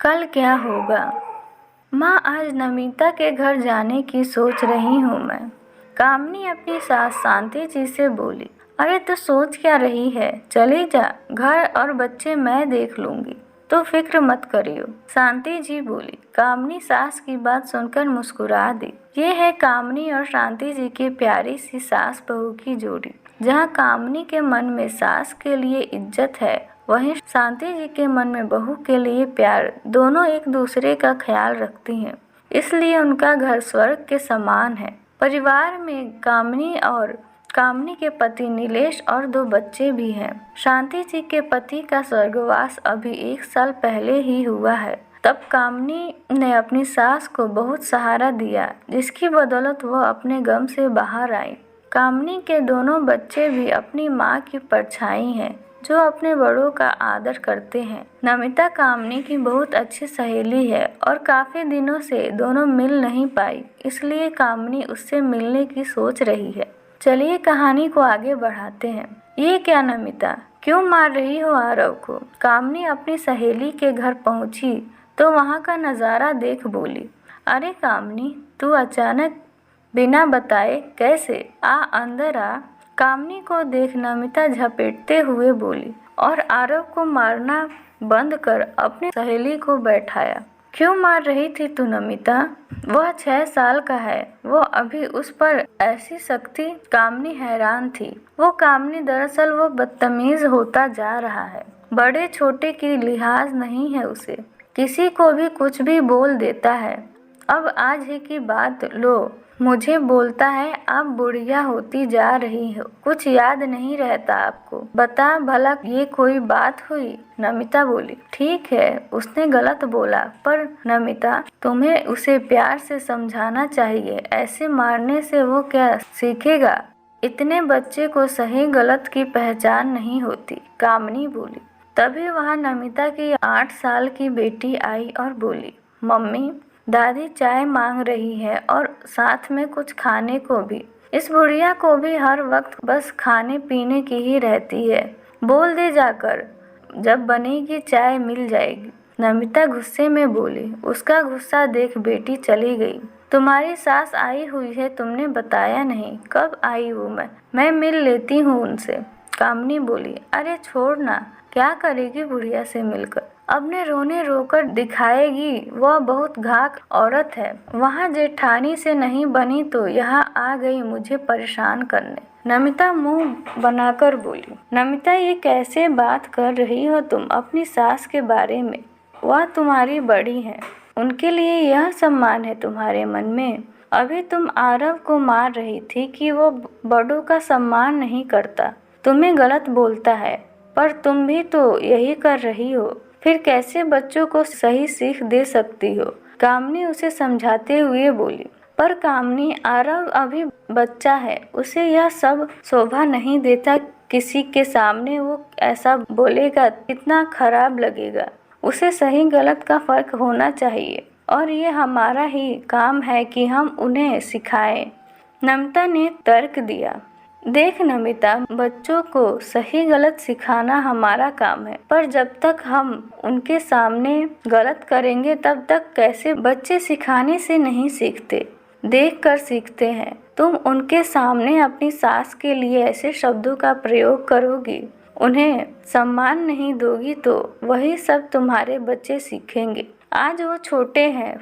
कल क्या होगा? माँ, आज नमिता के घर जाने की सोच रही हूँ मैं। कामनी अपनी सास शांति जी से बोली। अरे तो सोच क्या रही है, चली जा, घर और बच्चे मैं देख लूंगी, तो फिक्र मत करियो, शांति जी बोली। कामनी सास की बात सुनकर मुस्कुरा दी। ये है कामनी और शांति जी की प्यारी सी सास बहू की जोड़ी। जहाँ कामनी के मन में सास के लिए इज्जत है, वहीं शांति जी के मन में बहू के लिए प्यार। दोनों एक दूसरे का ख्याल रखती हैं, इसलिए उनका घर स्वर्ग के समान है। परिवार में कामनी के पति नीलेश और 2 बच्चे भी हैं। शांति जी के पति का स्वर्गवास अभी 1 साल पहले ही हुआ है। तब कामनी ने अपनी सास को बहुत सहारा दिया, जिसकी बदौलत वह अपने गम से बाहर आई। कामनी के दोनों बच्चे भी अपनी माँ की परछाई हैं, जो अपने बड़ों का आदर करते हैं। नमिता कामनी की बहुत अच्छी सहेली है और काफी दिनों से दोनों मिल नहीं पाई, इसलिए कामनी उससे मिलने की सोच रही है। चलिए कहानी को आगे बढ़ाते हैं। ये क्या नमिता, क्यों मार रही हो आरव को? कामनी अपनी सहेली के घर पहुंची तो वहां का नज़ारा देख बोली। अरे कामनी, तू अचानक बिना बताए कैसे? अंदर आ। कामनी को देख नमिता झपेटते हुए बोली और आरव को मारना बंद कर अपनी सहेली को बैठाया। क्यों मार रही थी तू नमिता? वह 6 साल का है, वो अभी उस पर ऐसी सख्ती? कामनी हैरान थी। वो कामनी दरअसल वो बदतमीज होता जा रहा है। बड़े छोटे की लिहाज नहीं है उसे, किसी को भी कुछ भी बोल देता है। अब आज ही की बात लो, मुझे बोलता है आप बुढ़िया होती जा रही हो, कुछ याद नहीं रहता आपको? बता भला ये कोई बात हुई? नमिता बोली। ठीक है, उसने गलत बोला, पर नमिता तुम्हें उसे प्यार से समझाना चाहिए। ऐसे मारने से वो क्या सीखेगा? इतने बच्चे को सही गलत की पहचान नहीं होती, कामनी बोली। तभी वहाँ नमिता की 8 साल की बेटी आई और बोली, मम्मी, दादी चाय मांग रही है और साथ में कुछ खाने को भी। इस बुढ़िया को भी हर वक्त बस खाने पीने की ही रहती है। बोल दे जाकर, जब बनेगी चाय मिल जाएगी। नमिता गुस्से में बोली। उसका गुस्सा देख बेटी चली गई। तुम्हारी सास आई हुई है, तुमने बताया नहीं। कब आई हूँ मैं मिल लेती हूँ उनसे, कामनी बोली। अरे छोड़ ना, क्या करेगी बुढ़िया से मिलकर? अपने रोने रोकर दिखाएगी, वह बहुत घाक औरत है। वहाँ जेठानी से नहीं बनी तो यहाँ आ गई मुझे परेशान करने। नमिता मुंह बनाकर बोली। नमिता, ये कैसे बात कर रही हो तुम अपनी सास के बारे में? वह तुम्हारी बड़ी है, उनके लिए यह सम्मान है तुम्हारे मन में? अभी तुम आरव को मार रही थी कि वो बड़ों का सम्मान नहीं करता, तुम्हें गलत बोलता है, पर तुम भी तो यही कर रही हो। फिर कैसे बच्चों को सही सीख दे सकती हो? कामनी उसे समझाते हुए बोली। पर कामनी, आरव अभी बच्चा है, उसे यह सब शोभा नहीं देता। किसी के सामने वो ऐसा बोलेगा कितना खराब लगेगा। उसे सही गलत का फर्क होना चाहिए और ये हमारा ही काम है कि हम उन्हें सिखाएं, नमिता ने तर्क दिया। देख नमिता, बच्चों को सही गलत सिखाना हमारा काम है, पर जब तक हम उनके सामने गलत करेंगे तब तक कैसे? बच्चे सिखाने से नहीं सीखते, देख कर सीखते हैं। तुम उनके सामने अपनी सास के लिए ऐसे शब्दों का प्रयोग करोगी, उन्हें सम्मान नहीं दोगी, तो वही सब तुम्हारे बच्चे सीखेंगे। आज वो छोटे हैं,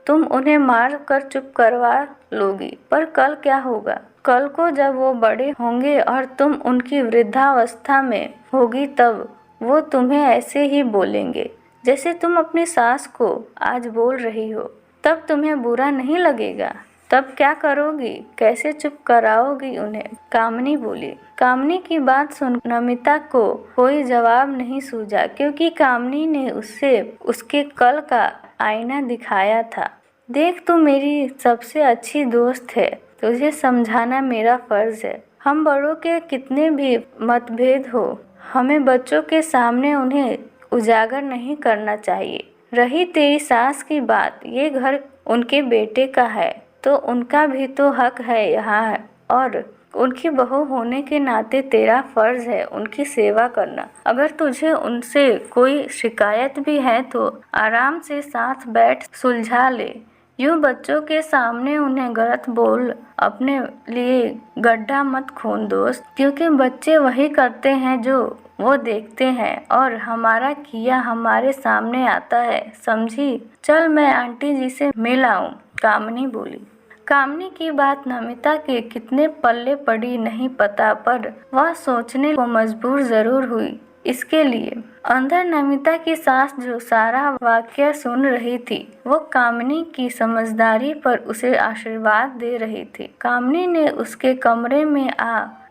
तुम उन्हें मार कर चुप करवा लोगी, पर कल क्या होगा? कल को जब वो बड़े होंगे और तुम उनकी वृद्धावस्था में होगी, तब वो तुम्हें ऐसे ही बोलेंगे जैसे तुम अपनी सास को आज बोल रही हो। तब तुम्हें बुरा नहीं लगेगा? तब क्या करोगी? कैसे चुप कराओगी उन्हें? कामनी बोली। कामनी की बात सुन नमिता को कोई जवाब नहीं सूझा, क्योंकि कामनी ने उससे उसके कल का आईना दिखाया था। देख, तू मेरी सबसे अच्छी दोस्त है, तुझे समझाना मेरा फर्ज है। हम बड़ों के कितने भी मतभेद हो, हमें बच्चों के सामने उन्हें उजागर नहीं करना चाहिए। रही तेरी सास की बात, ये घर उनके बेटे का है, तो उनका भी तो हक है यहाँ, और उनकी बहू होने के नाते तेरा फर्ज है उनकी सेवा करना। अगर तुझे उनसे कोई शिकायत भी है तो आराम से साथ बैठ सुलझा ले। यूं बच्चों के सामने उन्हें गलत बोल अपने लिए गड्ढा मत खोद दोस्त, क्योंकि बच्चे वही करते हैं जो वो देखते हैं और हमारा किया हमारे सामने आता है, समझी। चल मैं आंटी जी से मिल आऊं, कामनी बोली। कामनी की बात नमिता के कितने पल्ले पड़ी नहीं पता, पर वह सोचने को मजबूर जरूर हुई। इसके लिए अंदर नमिता की सास जो सारा वाकया सुन रही थी, वो कामनी की समझदारी पर उसे आशीर्वाद दे रही थी। कामनी ने उसके कमरे में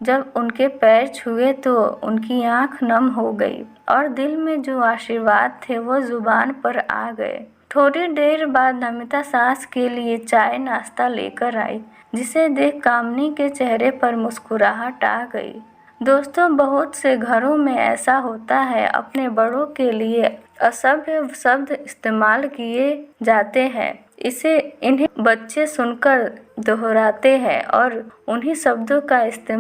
जब उनके पैर छुए तो उनकी आंख नम हो गई और दिल में जो आशीर्वाद थे वो जुबान पर आ गए। थोड़ी देर बाद नमिता सास के लिए चाय नाश्ता लेकर आई, जिसे देख कामनी के चेहरे पर मुस्कुराहट आ गई। दोस्तों, बहुत से घरों में ऐसा होता है, अपने बड़ों के लिए असभ्य शब्द इस्तेमाल किए जाते हैं। इन्हें बच्चे सुनकर दोहराते हैं और उन्हीं शब्दों का इस्तेमाल